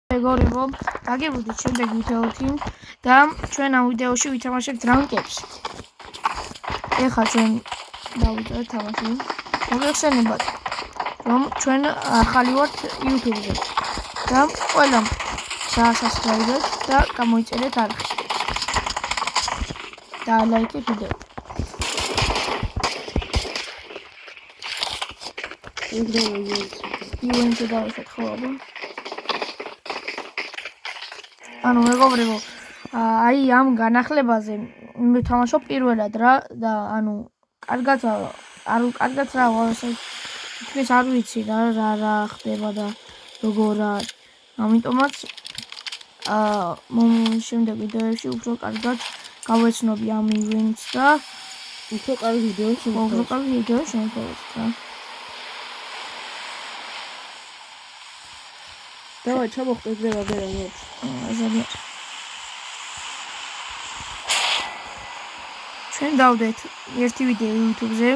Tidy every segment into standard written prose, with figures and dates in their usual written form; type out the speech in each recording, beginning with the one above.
მეგობრებო, დაგებოდით შემდეგ ვიდეოთი და ჩვენ ამ ვიდეოში ვითამაშებთ რანკებს. ეხლა ჩვენ დავიწყეთ თამაში. მოგეხსენებათ, რომ ჩვენ ახალი ვართ YouTube-ზე და ყველამ დაასაბსკრაიბეთ და გამოიწერეთ არხი. და ლაიქეთ ვიდეო. ივენზე დავიწყეთ ხოლმე. ანუ მეგობრებო, აი ამ განახლებაზე მივთამაშობ პირველად რა და ანუ კარგად რა თითქმის არ ვიცი რა ხდება და როგორა. ამიტომაც შემდეგ ვიდეოებში უფრო კარგად გავეცნობი ამ ივენტს და უფრო კარგი ვიდეო შემოგვიყვანოთ რა. Давай, ჩამოვხდეთ და ვაგერანოთ. ზოგადად ჩვენ დავდეთ ერთი ვიდეო YouTube-ზე,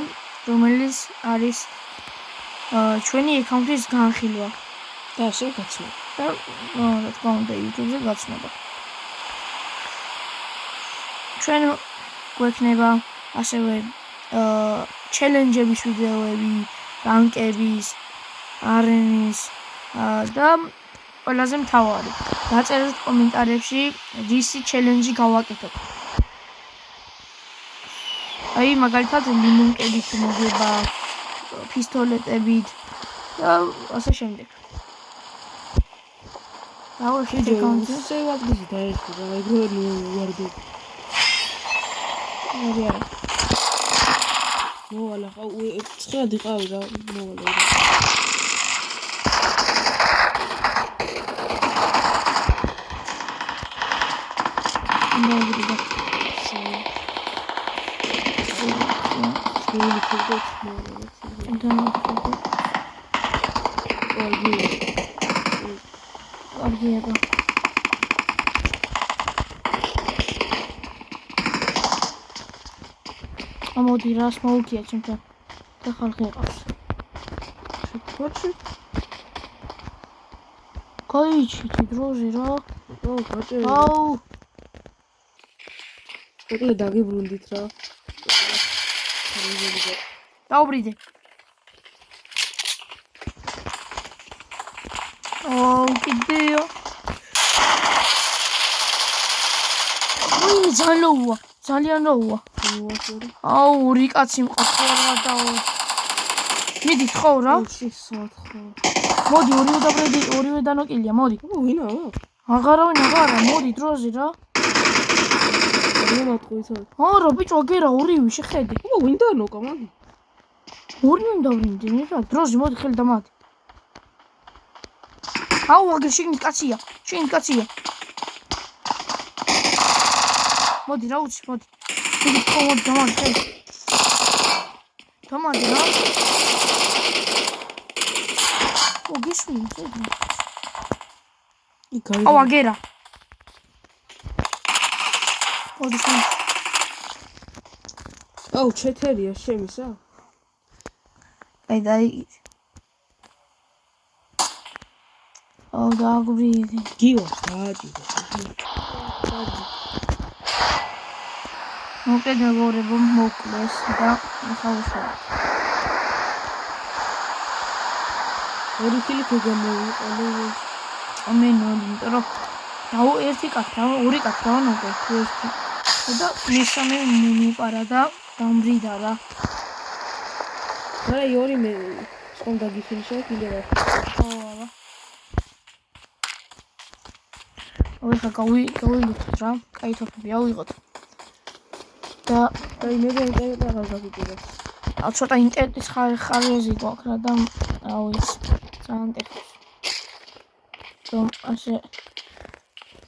რომელიც არის ჩვენი აკაუნტის განხილვა და ასე გაცნობა. და რა თქმა უნდა YouTube-ზე გაცნობა. ჩვენ გვექნება ასევე ჩელენჯების ვიდეოები, რანკების, არენის და ყველაზე მთავარი, დაწერეთ კომენტარებში რისი ჩელენჯი გავაკეთოთ. აი მაგალითად ლიმონკებით მოგება, ფისტოლეტებით და ასე შემდეგ. დავაშეთ აკაუნტზე. სევადგი დაერქვა და ეგრე ვარდი. არა. მოვალა, ხა 9 იყავი რა, მოვალა. ამოდი რას მოუქია ჩემთან და ხალხი ყავს. შეგოჩი? გაიჩიტი დროზე რა. გაჭე. აუ. ეგრე დაგიბრუნდით რა. დაუბრიდე. აუ, კიდეო. ვინ ზალოა? ძალიან როა. აუ, ორი კაცი მყავს რა დაო. მიდი ხო რა? მოდი ორივე დანოკილია, მოდი. ვინა? აღარა, მოდი დროზე რა. არა, ბიჭო, აგერა ორივე შეხედე. ვინ დანოკა მაგი? ორივე დავრინდი, რა, დროზე მოდი ხელი დამატე. აუ, აგერ შიგნით კაცია. მოდი რა უცი, მოდი. მიდი ხო მოდი დამატე ხელი. დამატე რა. გისვინე ზედა. აუ, აგერა. მოდი ხელი. აუ, ჩეთერია შემისა? დაი. აუ, დააგვიდი. გიოს დააჭიდე. მოკლედ მეგობრებო, მოკლეს და ახალშობ. ორი ხილი გამოვიყოლე. იმიტომ რომ ერთი კაცი, ორი კაცი დავანოკე ერთი. და მესამე მიმიპარა და დამბრიდა რა. არა, ორი მე სკომ დაგიფინიშა კიდე რა. აბა. ოი ხა გავიგოთ რა. კაი თოფები ავიღოთ. და აი მე ინტერნეტი აღარ გაგიჭირა. ცოტა ინტერნეტის ხარიაზი გვაქვს რა და რა ვიცი, ძალიან ტექნიკა. რომ ასე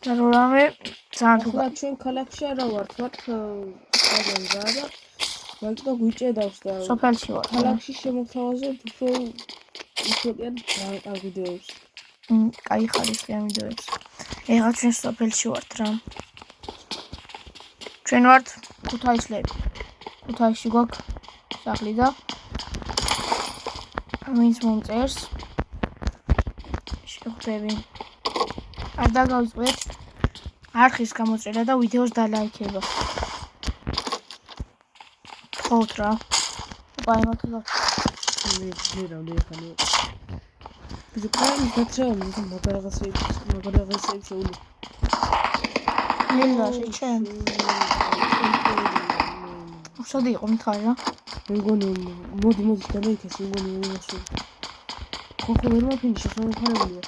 და რამე ძალიან თუ ჩვენ ქალაქში არა ვართ, ვართ საგანზა და მაგიტო გვიჭედავს და სოფელში ვარ. ქალაქში შემოთავაზებთ უფრო ძალიან კარგი ვიდეოებს. კაი ხარისხიან ვიდეოებს. ეხლა ჩვენ სოფელში ვართ რა. ჩვენ ვართ ქუთაისლები. ქუთაისში გვაქვს სახლი და ვინც მომწერს შეხვდები. არ დაგავიწყდეთ არხის გამოწერა და ვიდეოს დალაიქება. თხოვთ რა. Baimata da. Ne ramde khani. Bizi prime გაჩვენე და მაგარაღასები შეული. ნელა შეჩემ. უშოდი იყო მითხარი რა. მეგონი მოდი დანაიქეს მეგონი იმაში. ხო ვერ მაფინიშე სამხარებია.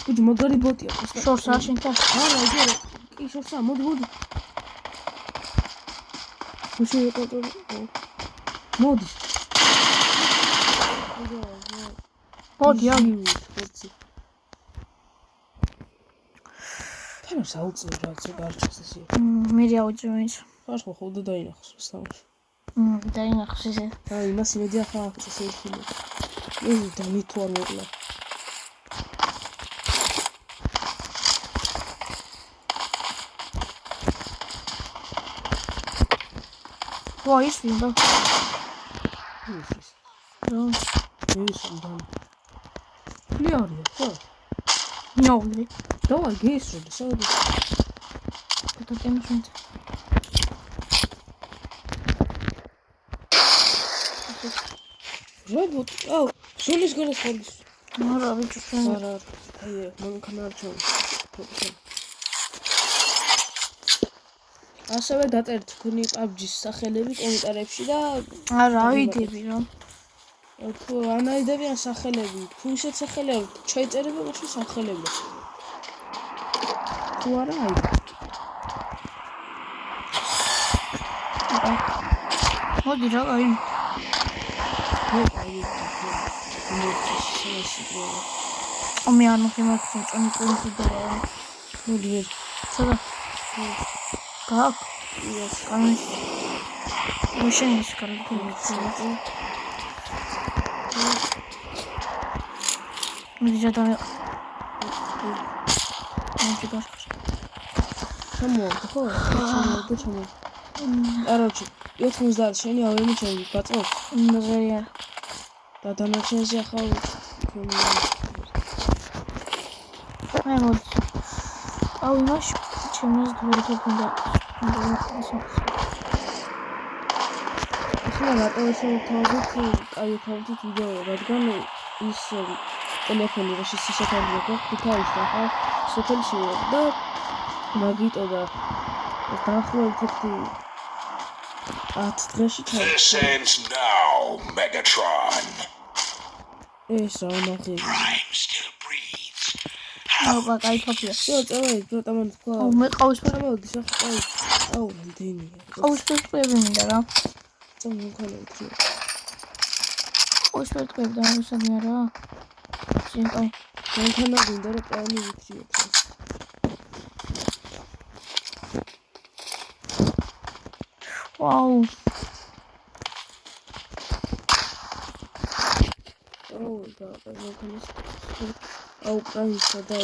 უჯ მაგარი ბოტია. შორსა შენთან. არა იგერე. კი შორსა მოდი. უშე იყო. მოდი. მოდი ამ. ფენა საუწე რა ზოგარჩეს ესე. მე რაუჭმის. ხარხო ხოდა დაინახოს სამში. დაინახოს ესე. აი იმას იმედია ხა ეს ისინი. ეს დამითო არ მოკლა. ვა ის ვინდა? ის. რა? ის უნდა. ლიორია, ხო? ნოვლი. Давай, гейсу, сауди. Это тем Робот, ау, სულის გასხდის. არა, ვიცი შენ. არა, აი, მან კანარჩო. ასევე დაწერთ თქვენი PUBG-ის სახელები კომენტარებში და არა, აიდები რა. თუ ანაიდებიან სახელები, თუ ისეთ სახელები ჩაიწერება მაშინ სახელები. თუ არა, აი. მოდი რა, აი. მე არ მოხიმოქცე წონი და მოდი. სადა. გაკ. ის კამის. მაშინის კარგი. მოდი ჯადა. მოდი გასხ. ხო? ჩამო. Короче, 90 შენი ავემი ჩემი ბაწოს. მზერია. და დანარჩენზე ახლა აი მოდი. აუ იმაში ჩემს დურთო უნდა. ახლა რატო შევთავაზეთ კაი თავით ვიდეო, რადგან ის ტელეფონი რაში სისაფარია გვაქვს თავის ახლა სოფელში და მაგიტო და დაახლოებით 10 დღეში ჩავიდა. This ends now, Megatron. ეს რა ნახე. Prime still breathes. აუ კაი თოფია. წავედი პროტამან თქვა. აუ მე ყავისფერი მოდი შეხაი. აუ რამდენია. ყავისფერი მინდა რა. წამოქალეთ. ყავისფერი ტყები და მოსადია რა. შენ მანქანა გინდა რომ პლანი ვიქრიოთ. ვაუ. აუ პრაიმსა და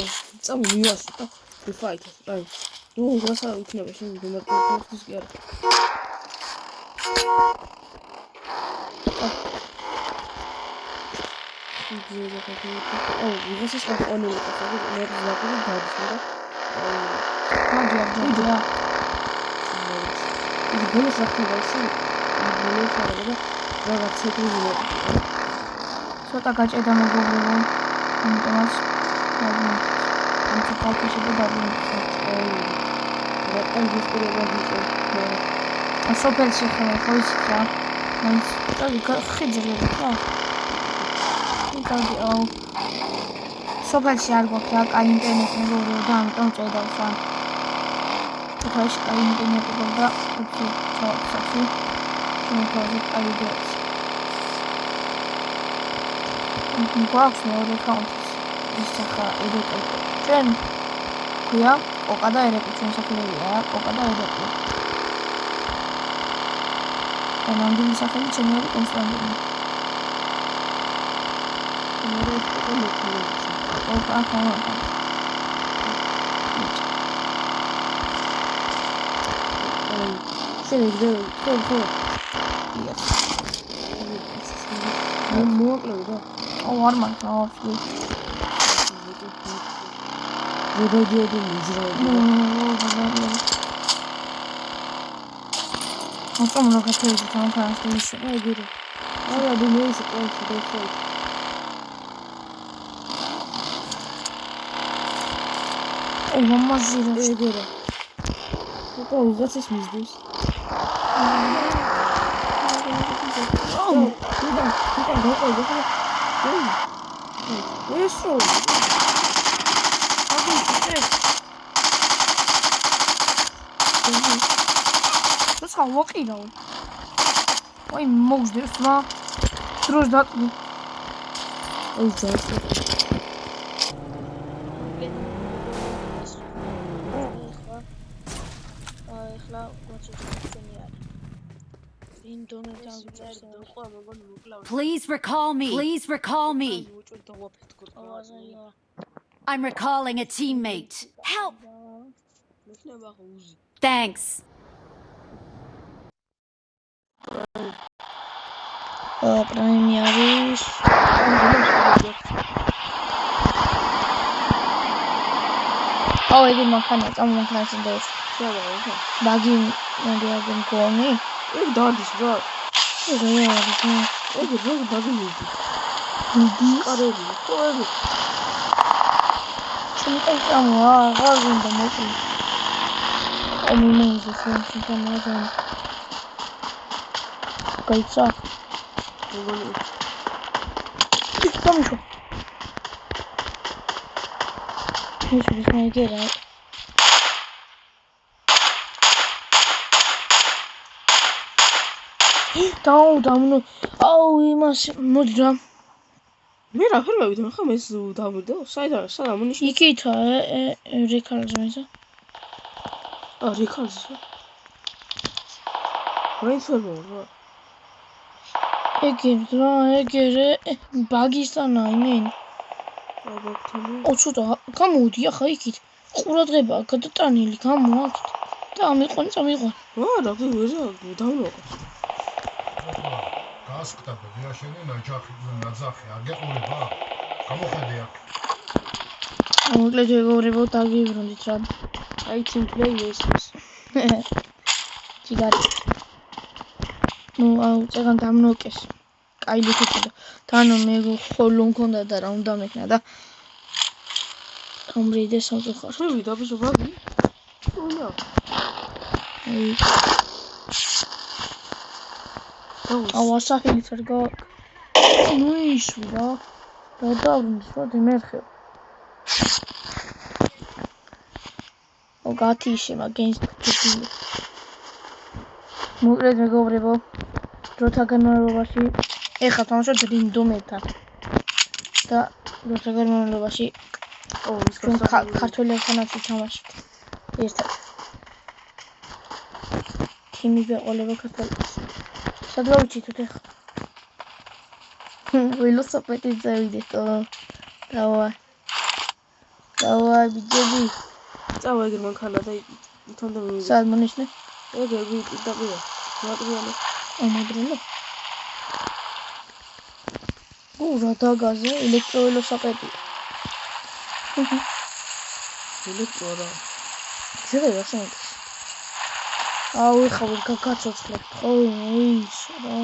წამოვიასო და ვიფაითოს პრაიმს. ნუ გასა იქნება შენ დემარტოს კი არა. აუ ვიღაცას ყანონი ყავს მე ზაკური დაიწყო. მაგია. ის ბოლოს ახალში ბოლოს არა რაღაც ცეკვილი ცოტა გაჭედა მეგობრებო ამიტომაც ამ ცოტაში შეგდაბინე რატომ გისწრება ვიყო სოფელში ხო იცით რა მაინც ხედები რა იქადი აუ სოფელში არ გვაქვს რა კაი ინტერნეტი მეგობრებო და ამიტომ ჭედავს რა თვითონ კაი ინტერნეტი გქონდა უცი ჩავხსოვი შემოთავაზე კაი იდეას გვაქვს მეორე კაუნტი ის ახლა ედიტო ჩვენ ქვია კოკა და ერეკი ჩვენ სახელებია კოკა და ერეკი და ნამდვილი სახელი ჩემი არის კონსტანტინე კოკა ხომა შენ ხო მოაკლევი და არ მაქვს ზედადიოდი მიზრაობი. Mostrăm una catena di tanto anche lì. გირო. არა, დიმეისი ყანჩი დაიხო. Mamma zira. გირო. ოპა, უღაცეს მიზდევს. ესო. Das gaan we ook niet doen. Ой, mogs dus maar. Trots dat. აი ძაისო. ახლა მოწესრიგებული არის. ინდონეზია წერდა ყო მოგონი მოკლავ. Please recall me. Please recall me. უჭირდა ვაფეთქო თავაზია. I'm recalling a teammate. Help. მექნება ხო უზი. Thanks. პრაიმი არის. აუ იგი მანქანა წამოხნას ინდეს. შევა. ბაგი მოდიაგენ გონი. ეგ დადის რა. ეგ არის. ეგ რო დაგიმიდი. მიდი. კარები. ყოები. ჩემი წამოა, რა გინდა მოკლი. აი მიმოიზეს რომ შემოძან. გაიცა. მოგონი. გამიშო. ის მეიგერა. დამნო. აუ იმას მოდი რა. მე რა ფერ მოვიდა ხომ ეს დავიდო? საიდან ამონიშნე? იქით რეკალზმისა. რეკალზ. ვაინც ვერ მოვა. ეგერე ბაგისტანა იმენ. აბაქთანი. ოცოტა გამოვდი ახლა იქით. ყურადღება გადატანილი გამოაქვთ და ამიყვან. არა, ვერა დავნოკო. გასკდა ბიაშენი ნაძახი არ გეყურება? გამოხედე აქ. მოკლედ ეგოვრებო დაგიბრუნდით რა. აი team play ეს. ჯიგარი. ნუ აუ წეგან დამნოკეს. კაი ლიქებდა. თანო მე ხოლო მქონდა და რა უნდა მექნა და ამრიდე სამწუხარ. შევიდა ბიჭო ბაგი. უნდა. აი აუ ასახილით არ გა. ნუ ისურა. და დავრუნდი რა დემერხე. ო გათიში მაგენს კეთილი. მოკლედ მეგობრებო, დროთა განმავლობაში ეხლა თამაშობ დრინდომებთან. და დროთა განმავლობაში ჩვენ ქართველებთანაც ვთამაშობთ. ერთად. თიმი ვეყოლება ქართველებს. სად გავიჩითოთ ეხლა? ველოსიპედი წავიდეთ. დავაი ბიჭები. წავა ეგრე მანქანა და თონდა მივიდა. სად მონიშნე? ეგრე ვიდაბია. მატრიალო. ამოდრელო. რა დაგაზე ელექტროველოსიპედი. ელექტრო. შეიძლება შემოდის. აუ ეხლა გაგაცოცხლებთ ხო? ის რა.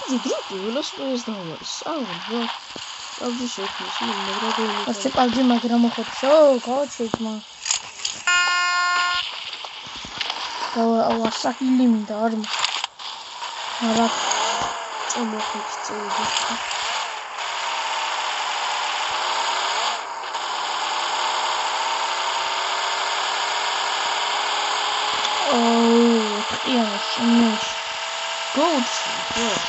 ძიდროკი ველოსიპედის დავარის. აუ პაბჯი შექმნის, მაგრამ ასე პაბჯი მაგრამ მოხდშო, გავაჩერდმა. აუ ასახილი მინდა არ არა წამოხეთ წევი. ხიანას იმეში. გოუთში.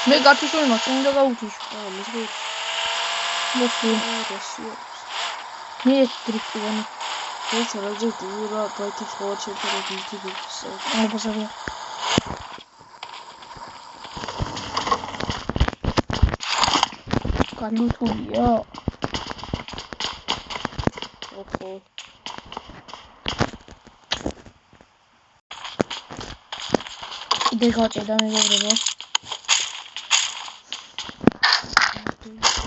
მე გათიშული მაქვს, უნდა გავუთიშო. მის გოუთში. მოსი. როსია. მე დრიფტივანი. ეს რაჯეთი რა ბაითი ხოლმე შეფერე დიჯიბებს. აბასავია. განუთულია. ოფო. კიდე გაჭედა მეგობრებო.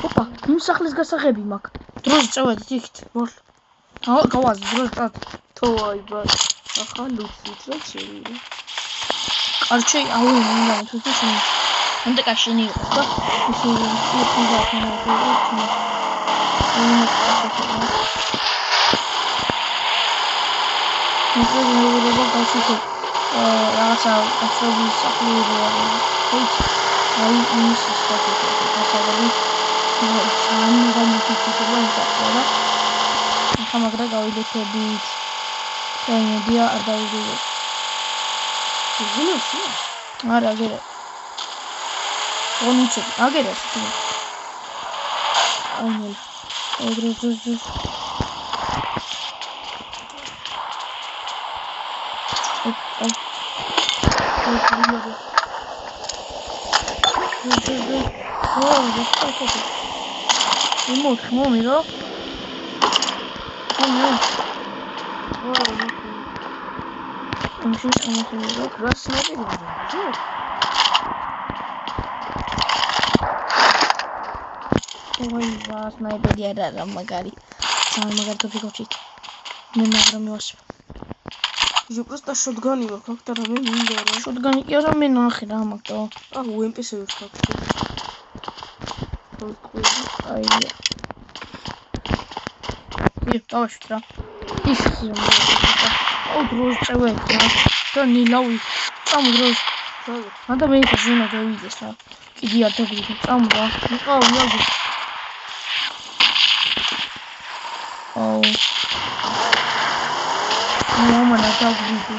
ოპა, იმ სახლის გასაღები მაქვს. დროშ წავედით იქით. მართლა გავაზ დროშ წავედით. თოვაი ბას ახალ ლუცით რა შეიძლება კარჩე აუ მინდა თუ შენ ანტეკა შენი იყო ხო? ისე ისე რაღაცა აცრობის საფუძველი არის. აი იმის სტატუსი დასაბამი ახლა მაგრა გავიდეთებით. მედია არ დავიდე. ზინოსი არა გერა. ონიჩე აგერა შე. აუნე. ეგრე მომირო. ой, снайпер არა მაგარი. ძალიან მაგარი ტოპიკოჩი. მე მაგრამ მივასწრე. ჟო просто შოტგანი მაქვს აქ და რამე მინდა რა. შოტგანი კი არა მე ნახე რა მაგდო. აჰ UMP-ს ვქაქ. აი. კი, დავაშოთ რა. ის აუ დროშ წევეთ რა. და ნილავი. წამო დროშ. მანდა მე ის ზონა გავიდეს რა. კიდე არ დაგვიდე. წამო რა. მიყავ იაგი. აუ. მამა და დაგვიდე.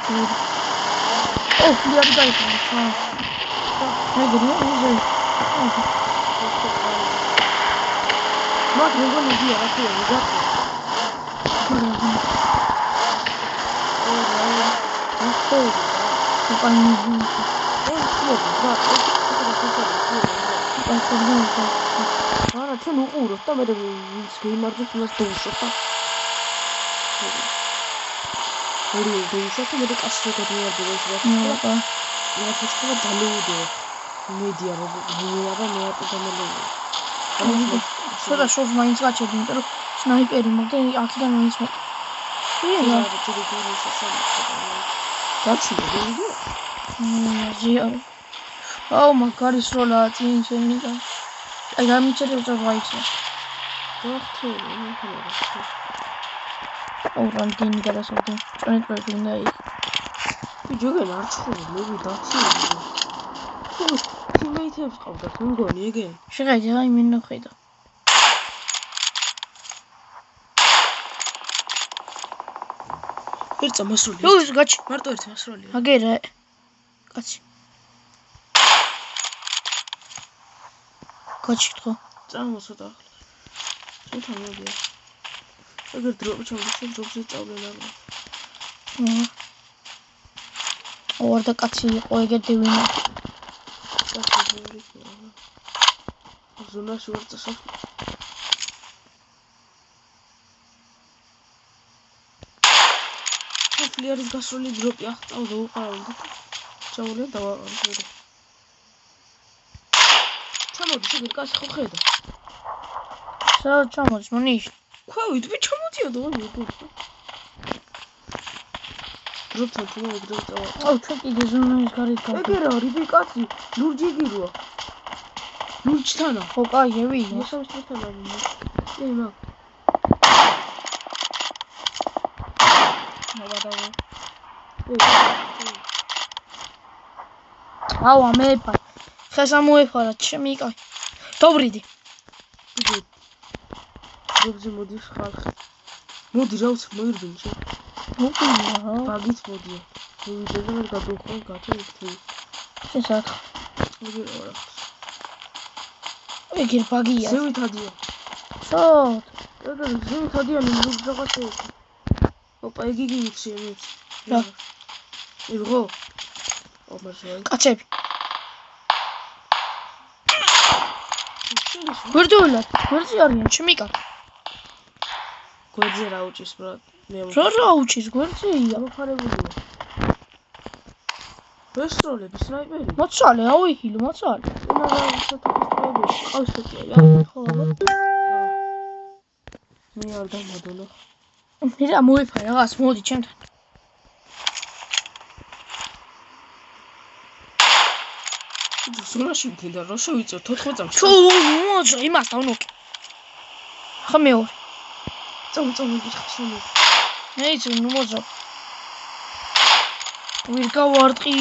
ო, იარი დაიწყო. მეგრე ისე. მაგრამ როგორ მიდია რა ქვია, არა ჩვენ უყურებთ და მე ის გეიმარჯვებს მას დაუშვებ და ორი დაუშვებ და მე კაცი გადმოიარდება ის რა ნუ რა თქმა უნდა დამეუდე მედია რა მე ატო დამელეო ცოტა შობს მაინც გაჩერდი იმიტომ რომ სნაიპერი მაგდა აქედან მაინც მე რა ჩული გული შესაძლოა გაჩვიდე ვიდეო ზია აუ მაგარი სროლა წინ შენი და აი გამიჩერე და ვაიცა გახთელი აუ რამდენი გადასავდი ჭონეთები უნდა იქ ჯოგენ არ ცხური მე დაცი თიმეითებს ყავდათ მგონი ეგენ შეხედე აი მე ნახედა ერთა მასროლი ой გაჩი მარტო ერთი მასროლია აგერა კაცი გაჩი თქო წამოსვდა ახლა ცოტა მოდია ეგერ დროპ ჩავდივარ დროპზე წავლენა ორ და კაცი იყო ეგერ დევინა ზონაში ვარ წასახ ფლიარის გასროლი დროპი ახტავდა უყარავდა ჩამოვლე დავაყენე ჩამოდი შეგერ კაცი ხო ხედა სა ჩამოდის მონიშ ქვევით მე ჩამოდიოდა ორი დროპთან თუ ეგრე წავა აუ ჩვენ კიდე ზონის გარეთ გავ ეგერ არის ბი კაცი ლურჯი გიროა ლურჯთანა ხო კაი მოსავსთან არის ე მაგ აუ ამეფა ხესა მოეფარა ჩემი კაი დავრიდი დროპზე მოდის ხალხი მოდი რა უცებ მოირბინე შე მოკინა ბაგით მოდია მოვიდე და ვერ გადავხვალ გათო შესახ ეგერ არა ეგერ ბაგია ზევით ადია სოთ ეგერ ზევით ადია ლურჯ რაღაცა ოპა იგი გიჩი მეც რა იღო ომაშენ კაცები გვერდულად გვერდზე არიან ჩემი კაცი გვერდზე რა უჭის ბრატ მე რა უჭის გვერდზეია მოფარებულია ვესტროლები სნაიპერი მოცალე აუიხილო მოცალე ენა რა სათავის პრობლემა ყავს ფეტია ხო მე არ დამადონა. მირა მოიფარე რაღაც მოდი ჩემთან. ზონაში მქონდა რა შევიწევ 14 წამში. თუ მოძო იმას დავნოკი. ხა მეორე. წამი გიხსნი. მეიცი ნუ მოძო. ვირ გავარტყი.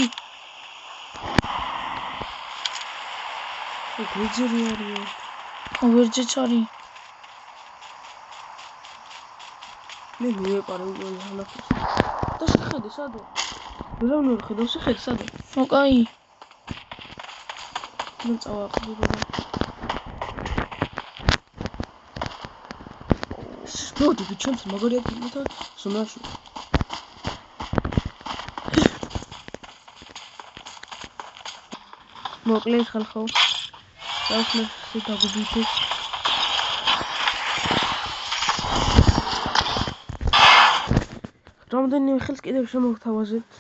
გვიძერი არიან. ვერჯეც არის. მე მივეყარე უკვე ანახოს. და შეხედე სადო? რა უნდა ხედავ შეხედე სადო? ნუ კაი. მე წავაყდი რა. მოდი ბიჭებს მაგარია გითა ზონაში. მოკლედ ხალხო. დავხმე შეგაგუბითი. რამდენიმე ხელს კიდევ შემოვთავაზეთ.